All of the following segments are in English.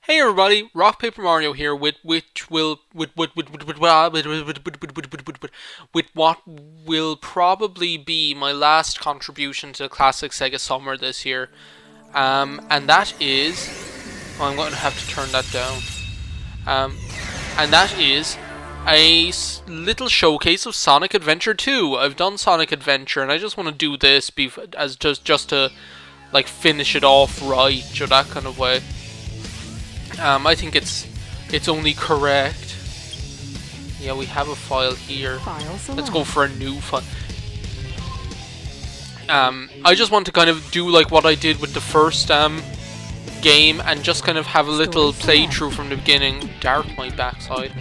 Hey everybody, Rock Paper Mario here with what will probably be my last contribution to Classic SEGA Summer this year, and that is, I'm going to have to turn that down, and that is a little showcase of Sonic Adventure 2. I've done Sonic Adventure, and I just want to do this as just to like finish it off right, or that kind of way. I think it's only correct. Yeah, we have a file here. Let's go for a new file. I just want to kind of do like what I did with the first game and just kind of have a little playthrough from the beginning. Dark my backside.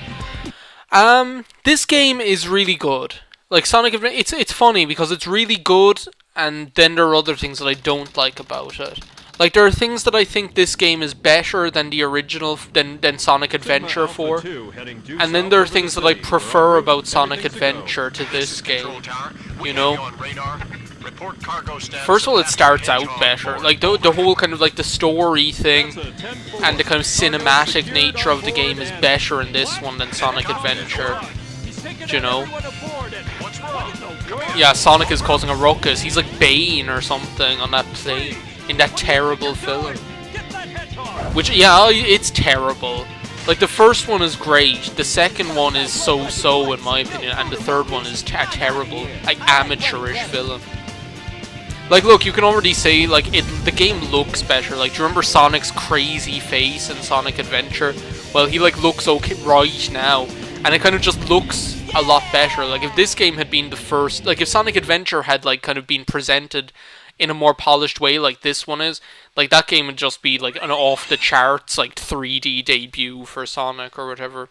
This game is really good. Like Sonic Adventure, it's funny because it's really good, and then there are other things that I don't like about it. Like, there are things that I think this game is better than the original, than Sonic Adventure 4. And then there are things that I prefer about Sonic Adventure to this game, you know? First of all, it starts out better. Like, the whole kind of, like, the story thing and the kind of cinematic nature of the game is better in this one than Sonic Adventure, you know? Yeah, Sonic is causing a ruckus. He's like Bane or something on that plane. In that terrible film. Which, yeah, it's terrible. Like, the first one is great, the second one is so-so in my opinion, and the third one is a terrible, like, amateurish film. Like, look, you can already say, like, the game looks better. Like, do you remember Sonic's crazy face in Sonic Adventure? Well, he, like, looks okay right now, and it kind of just looks a lot better. Like, if this game had been the first, like, if Sonic Adventure had, like, kind of been presented in a more polished way like this one is, like, that game would just be like an off-the-charts like 3D debut for Sonic or whatever.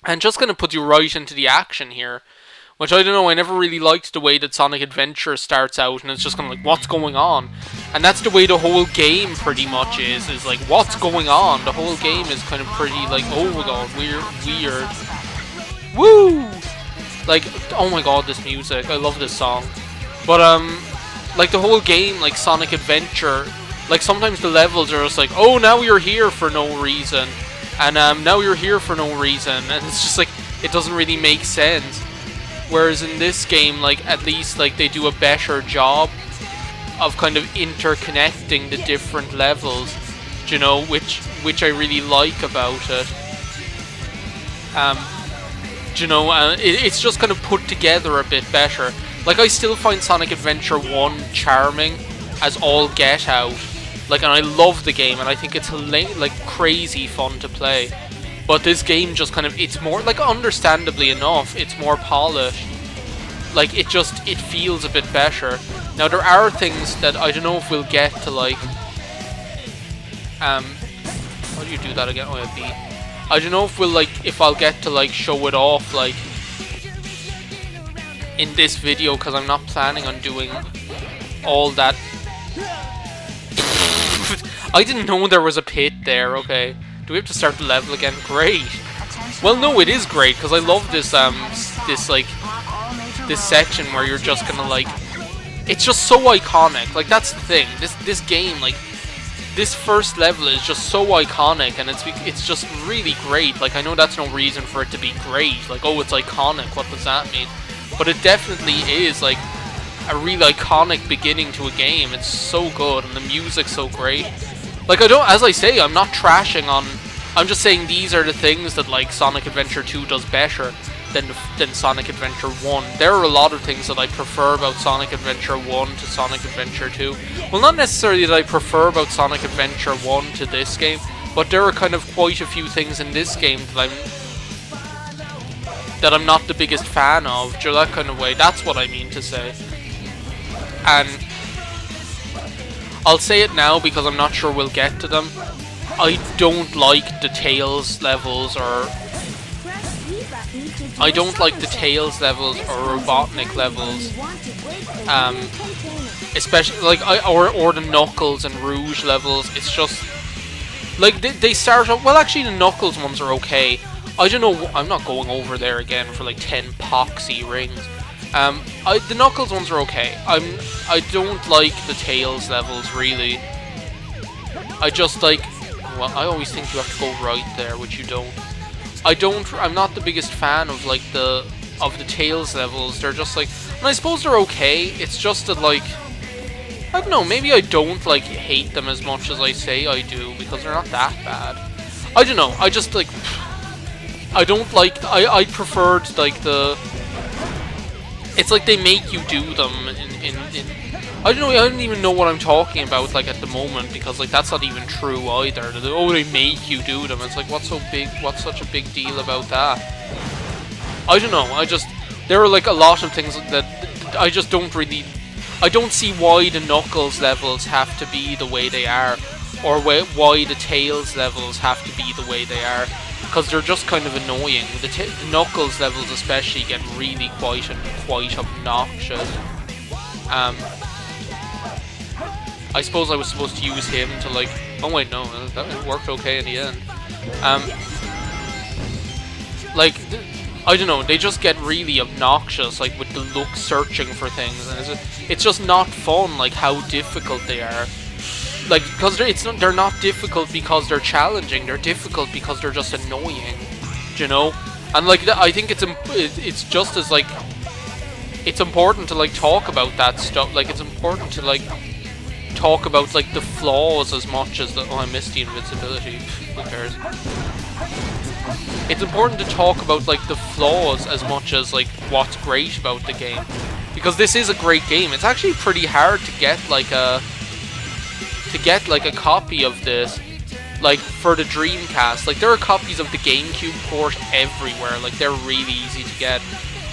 And just kind of put you right into the action here, which I don't know, I never really liked the way that Sonic Adventure starts out and it's just kind of like, what's going on? And that's the way the whole game pretty much is like, what's going on? The whole game is kind of pretty like, oh my god, weird. Woo! Like, oh my god, this music, I love this song. But like, the whole game, like Sonic Adventure, like, sometimes the levels are just like, oh, now you're here for no reason, and now you're here for no reason, and it's just like, it doesn't really make sense. Whereas in this game, like, at least, like, they do a better job of kind of interconnecting the different levels, you know, which I really like about it. You know, it's just kind of put together a bit better. Like, I still find Sonic Adventure 1 charming as all get out. Like, and I love the game, and I think it's like crazy fun to play. But this game just kind of, it's more, like, understandably enough, it's more polished. Like, it feels a bit better. Now, there are things that I don't know if we'll get to, like, how do you do that again? Oh, yeah, B. I don't know if if I'll get to, like, show it off, like, in this video, because I'm not planning on doing all that. I didn't know there was a pit there. Okay, do we have to start the level again? Great. Well, no, it is great because I love this this section where you're just gonna, like, it's just so iconic. Like, that's the thing. This game, like, this first level is just so iconic, and it's just really great. Like, I know that's no reason for it to be great. Like, oh, it's iconic. What does that mean? But it definitely is, like, a really iconic beginning to a game. It's so good, and the music's so great. Like, as I say, I'm not trashing on, I'm just saying these are the things that, like, Sonic Adventure 2 does better than Sonic Adventure 1. There are a lot of things that I prefer about Sonic Adventure 1 to Sonic Adventure 2. Well, not necessarily that I prefer about Sonic Adventure 1 to this game, but there are kind of quite a few things in this game that I'm not the biggest fan of, that kind of way. That's what I mean to say. And I'll say it now because I'm not sure we'll get to them. I don't like the Tails levels, or I don't like the Tails levels or Robotnik levels. Especially like or the Knuckles and Rouge levels. It's just like they start out well. Actually, the Knuckles ones are okay. I don't know, I'm not going over there again for like 10 poxy rings. The Knuckles ones are okay. I don't like the Tails levels, really. I just like, well, I always think you have to go right there, which you don't. I'm not the biggest fan of like the Tails levels. They're just like, and I suppose they're okay. It's just that like, I don't know, maybe I don't like hate them as much as I say I do, because they're not that bad. I don't know, I just like, I don't like, I preferred like it's like they make you do them in I don't know, I don't even know what I'm talking about like at the moment, because like that's not even true either. Oh, they make you do them. It's like, what's such a big deal about that? I don't know, there are like a lot of things that I just don't really, I don't see why the Knuckles levels have to be the way they are, or why the Tails levels have to be the way they are, because they're just kind of annoying. The Knuckles levels especially get really quite obnoxious. I suppose I was supposed to use him to like, oh wait, no, that worked okay in the end. Like, I don't know, they just get really obnoxious, like with the look searching for things, and it's just not fun, like how difficult they are. Like, because they're not difficult because they're challenging, they're difficult because they're just annoying, you know? And like, I think it's just as like, it's important to like talk about that stuff, like it's important to like talk about like the flaws as much as the, oh, I missed the invincibility, who cares? It's important to talk about like the flaws as much as like what's great about the game, because this is a great game. It's actually pretty hard to get like a copy of this, like for the Dreamcast. Like there are copies of the GameCube port everywhere. Like they're really easy to get,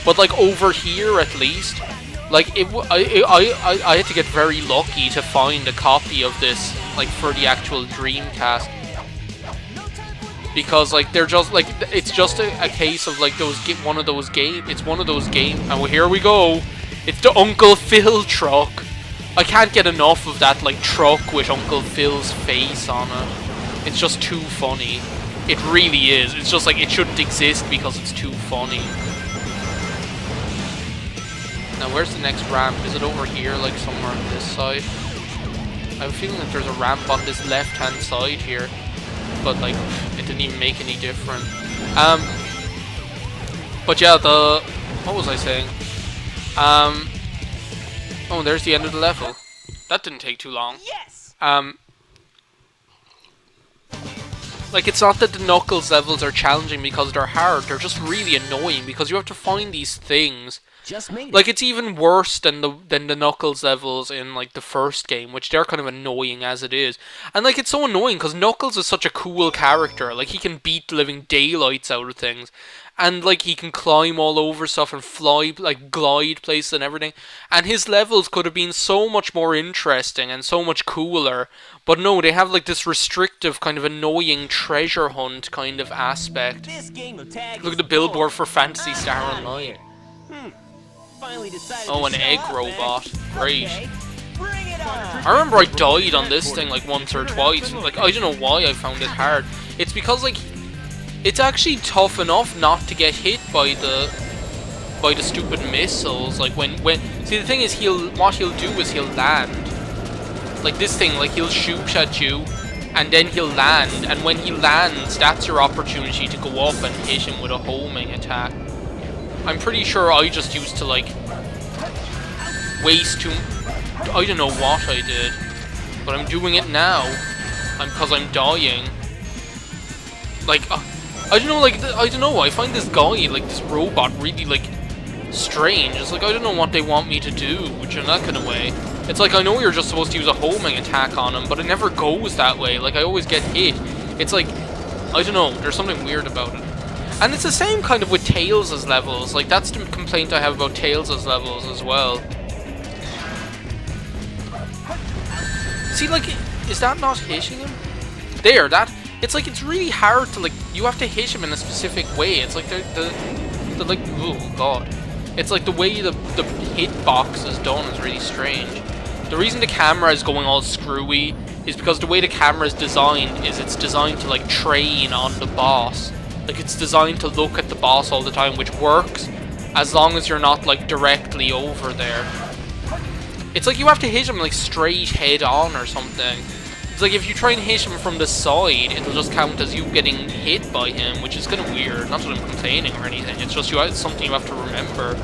but like over here at least, like I had to get very lucky to find a copy of this like for the actual Dreamcast. Because like they're just like, it's just a case of like it's one of those games, and well, here we go, it's the Uncle Phil truck. I can't get enough of that like truck with Uncle Phil's face on it. It's just too funny. It really is. It's just like, it shouldn't exist because it's too funny. Now where's the next ramp? Is it over here, like somewhere on this side? I have a feeling that there's a ramp on this left hand side here, but like it didn't even make any difference. But yeah, what was I saying? Oh, there's the end of the level. That didn't take too long. Yes. Like, it's not that the Knuckles levels are challenging because they're hard. They're just really annoying because you have to find these things. Just made it. Like, it's even worse than the Knuckles levels in like the first game, which they're kind of annoying as it is. And like, it's so annoying because Knuckles is such a cool character. Like, he can beat the living daylights out of things, and like he can climb all over stuff and fly, like glide places and everything. And his levels could have been so much more interesting and so much cooler. But no, they have like this restrictive kind of annoying treasure hunt kind of aspect. This game of tag. Look at the billboard for Phantasy Star Online. Oh, an egg robot. Great. Okay. Bring it on. I remember I died on this thing like once or twice. Like, I don't know why I found it hard. It's because like, it's actually tough enough not to get hit by the stupid missiles. Like when see, the thing is, what he'll do is he'll land. Like this thing, like he'll shoot at you and then he'll land, and when he lands, that's your opportunity to go up and hit him with a homing attack. I'm pretty sure I just used to like waste too, I don't know what I did, but I'm doing it now. Because I'm dying. Like, I don't know, like, I don't know, I find this guy, like, this robot really, like, strange. It's like, I don't know what they want me to do, which in that kind of way. It's like, I know you're just supposed to use a homing attack on him, but it never goes that way. Like, I always get hit. It's like, I don't know, there's something weird about it. And it's the same kind of with Tails' levels. Like, that's the complaint I have about Tails' levels as well. See, like, is that not hitting him? There, it's like, it's really hard to, like, you have to hit him in a specific way. It's like, the like, oh god. It's like the way the hitbox is done is really strange. The reason the camera is going all screwy is because the way the camera is designed is it's designed to, like, train on the boss. Like, it's designed to look at the boss all the time, which works as long as you're not, like, directly over there. It's like you have to hit him, like, straight head on or something. It's like if you try and hit him from the side, it'll just count as you getting hit by him, which is kind of weird. Not that I'm complaining or anything, it's just it's something you have to remember.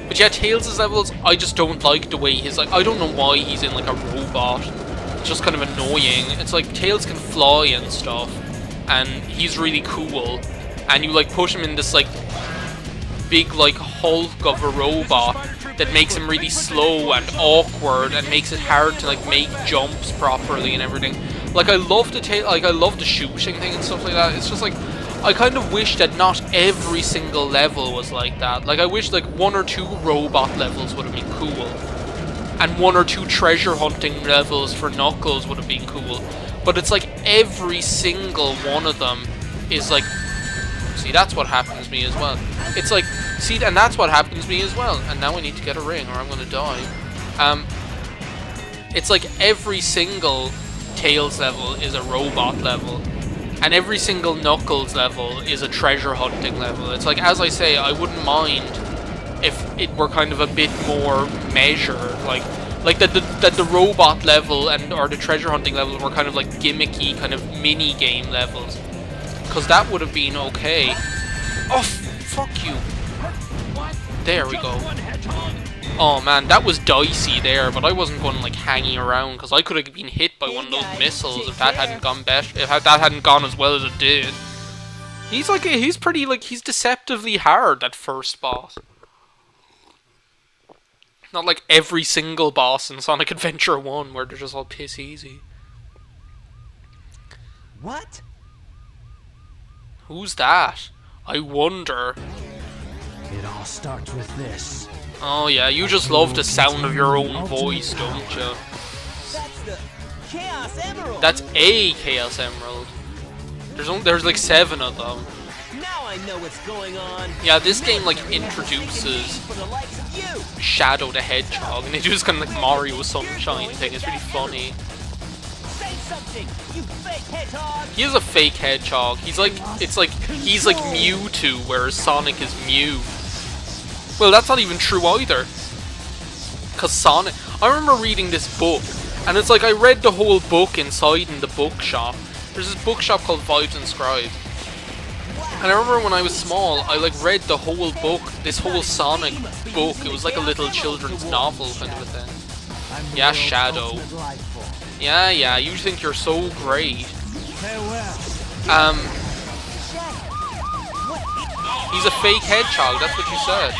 But yeah, Tails' levels, I just don't like the way he's like, I don't know why he's in like a robot. It's just kind of annoying. It's like Tails can fly and stuff, and he's really cool, and you like push him in this like big like Hulk of a robot that makes him really slow and awkward and makes it hard to like make jumps properly and everything. Like I love the shooting thing and stuff like that. It's just like I kind of wish that not every single level was like that. Like I wish like 1 or 2 robot levels would have been cool, and 1 or 2 treasure hunting levels for Knuckles would have been cool. But it's like every single one of them is like, see, that's what happens to me as well. It's like, see, and that's what happens to me as well. And now I need to get a ring or I'm gonna die. It's like every single Tails level is a robot level, and every single Knuckles level is a treasure hunting level. It's like, as I say, I wouldn't mind if it were kind of a bit more measured, like that the robot level and or the treasure hunting level were kind of like gimmicky, kind of mini game levels, because that would have been okay. Oh, fuck you. There we go. Oh man, that was dicey there, but I wasn't going like hanging around because I could have been hit by one of those missiles if that hadn't gone if that hadn't gone as well as it did. He's pretty like he's deceptively hard, that first boss. Not like every single boss in Sonic Adventure 1 where they're just all piss easy. What? Who's that? I wonder. It all starts with this. Oh yeah, you just love the sound of your own voice, don't you? That's the Chaos Emerald. That's a Chaos Emerald. There's like 7 of them. Now I know what's going on. Yeah, this game like introduces For the likes of you. Shadow the Hedgehog, and they do this kind of like Mario Sunshine thing. It's really funny. Say something, you fake hedgehog. He is a fake hedgehog. He's like, he's like Mewtwo, whereas Sonic is Mew. Well, that's not even true either. Cause Sonic, I remember reading this book, and it's like I read the whole book inside in the bookshop. There's this bookshop called Vibes and Scribes. And I remember when I was small, I like read the whole book, this whole Sonic book. It was like a little children's novel kind of a thing. Yeah, Shadow. Yeah, you think you're so great. He's a fake hedgehog, that's what you said.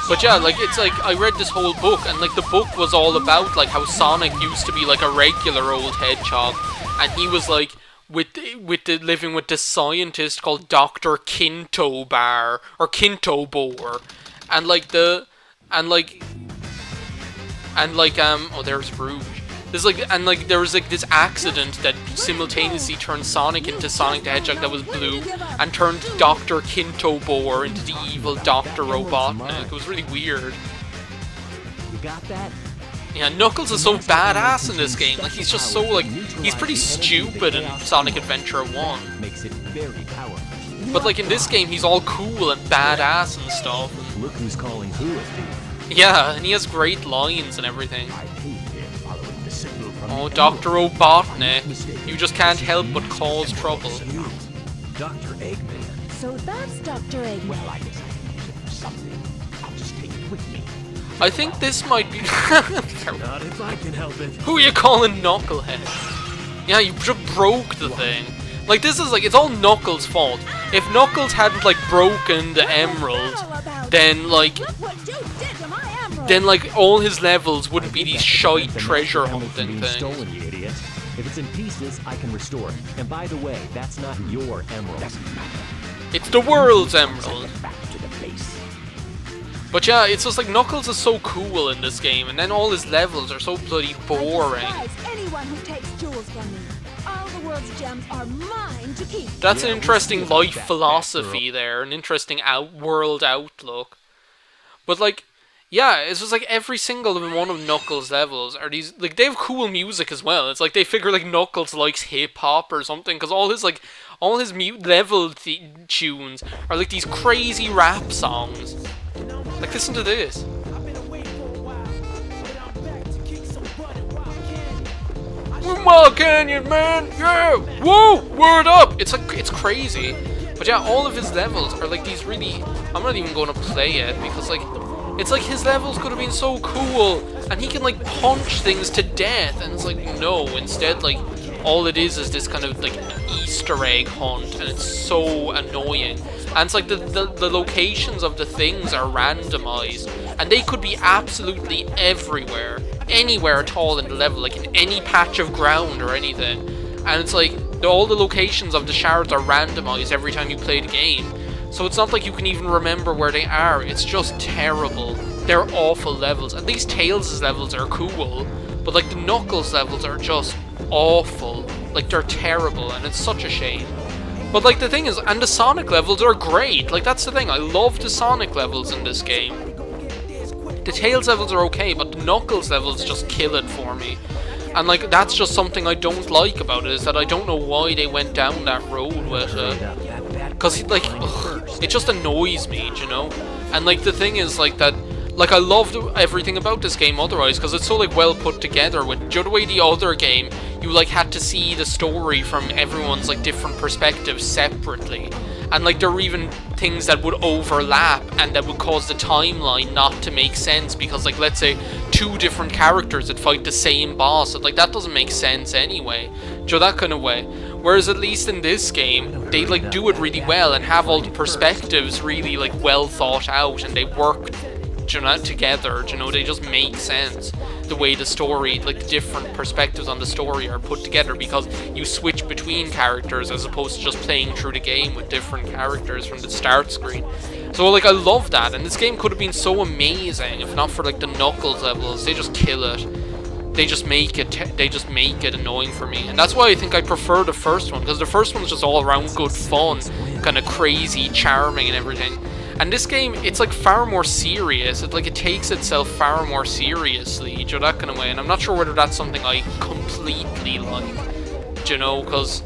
But yeah, like, it's like, I read this whole book, and like, the book was all about, like, how Sonic used to be, like, a regular old hedgehog, and he was, like, living with this scientist called Dr. Kintobar, or Kintobor, and, like, oh, there's Rouge. There's like, and like, there was like this accident that simultaneously turned Sonic into Sonic the Hedgehog that was blue, and turned Dr. Kintobor into the evil Dr. Robotnik. It was really weird. You got that? Yeah, Knuckles is so badass in this game. Like, he's just so, like, he's pretty stupid in Sonic Adventure 1. Makes it very powerful. But like, in this game, he's all cool and badass and stuff. Look who's calling who at me. Yeah, and he has great lines and everything. I hate him following the signal from Oh, the Dr. Emerald. Robotnik, you just can't help but cause trouble. Dr. Eggman. So that's Dr. Eggman. Well, I guess I can use it for something. I'll just take it with me. I think this might be... Not if I can help it. Who are you calling Knucklehead? Yeah, you just broke the thing. Like, this is like, it's all Knuckles' fault. If Knuckles hadn't, like, broken the emerald, then, like, Look what you did to my emerald. then, like, all his levels wouldn't be these shite The treasure master emerald's hunting being things. stolen, you idiot. If it's in pieces, I can restore it. And by the way, that's not your emerald. It's the world's emerald. Back to the base. But yeah, it's just like, Knuckles is so cool in this game, and then all his levels are so bloody boring. I despise anyone who takes jewels from me. All the world's gems are mine to keep. That's an Yeah, we'll interesting see about life that, philosophy there, an interesting world outlook. But like, yeah, it's just like every single one of Knuckles' levels are these, like, they have cool music as well. It's like they figure like Knuckles likes hip hop or something, because all his level tunes are like these crazy rap songs. Like, listen to this. Mile Canyon, man, yeah, whoa, word up. It's like, it's crazy. But yeah, all of his levels are like these really, I'm not even going to play it because like, it's like his levels could have been so cool and he can like punch things to death, and it's like, no, instead like all it is this kind of like Easter egg hunt, and it's so annoying. And it's like the locations of the things are randomized, and they could be absolutely everywhere, anywhere at all in the level, like in any patch of ground or anything. And it's like all the locations of the shards are randomized every time you play the game, so it's not like you can even remember where they are. It's just terrible. They're awful levels. At least Tails' levels are cool, but like the Knuckles levels are just awful. Like, they're terrible, and it's such a shame. But like the thing is, and the Sonic levels are great. Like, that's the thing, I love the Sonic levels in this game. The Tails levels are okay, but the Knuckles levels just kill it for me. And like, that's just something I don't like about it, is that I don't know why they went down that road with it. Because like, it just annoys me, you know? And like the thing is like that, like I loved everything about this game otherwise, because it's so like well put together. With the way the other game, you like had to see the story from everyone's like different perspectives separately, and like there were even things that would overlap and that would cause the timeline not to make sense, because like, let's say two different characters that fight the same boss, and like that doesn't make sense anyway, so that kind of way. Whereas at least in this game, they like do it really well and have all the perspectives really like well thought out, and they work, you know, together, you know, they just make sense. The way the story, like the different perspectives on the story are put together, because you switch between characters as opposed to just playing through the game with different characters from the start screen. So like, I love that, and this game could have been so amazing if not for like the Knuckles levels. They just kill it. They just make it annoying for me, and that's why I think I prefer the first one, because the first one's just all around good fun, kind of crazy, charming and everything. And this game, it's like far more serious. It takes itself far more seriously, you know, that kind of way. And I'm not sure whether that's something I completely like, you know, because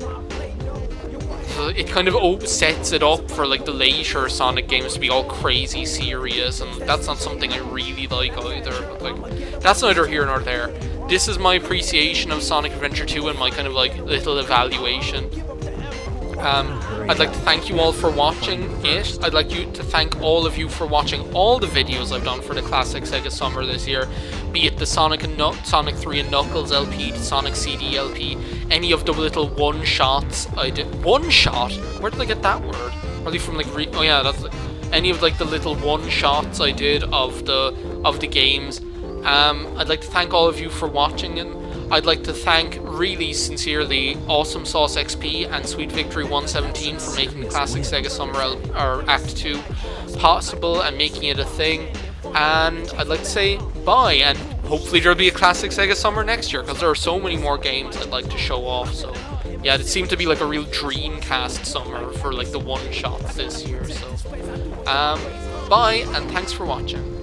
it kind of sets it up for like the later Sonic games to be all crazy serious, and that's not something I really like either. But like, that's neither here nor there. This is my appreciation of Sonic Adventure 2 and my kind of like little evaluation. I'd like to thank you all for watching it. I'd like to thank all of you for watching all the videos I've done for the Classic SEGA Summer this year, be it the Sonic 3 and Knuckles LP, the Sonic CD LP, any of the little one-shots I did. One-shot? Where did I get that word? Are they from like, oh yeah, that's like, any of like the little one-shots I did of the games. I'd like to thank all of you for watching, and I'd like to thank really sincerely Awesome Sauce XP and Sweet Victory 117 for making the Classic SEGA Summer Act 2 possible and making it a thing. And I'd like to say bye, and hopefully there'll be a Classic SEGA Summer next year, because there are so many more games I'd like to show off. So yeah, it seemed to be like a real Dreamcast summer for like the one-shots this year. So bye, and thanks for watching.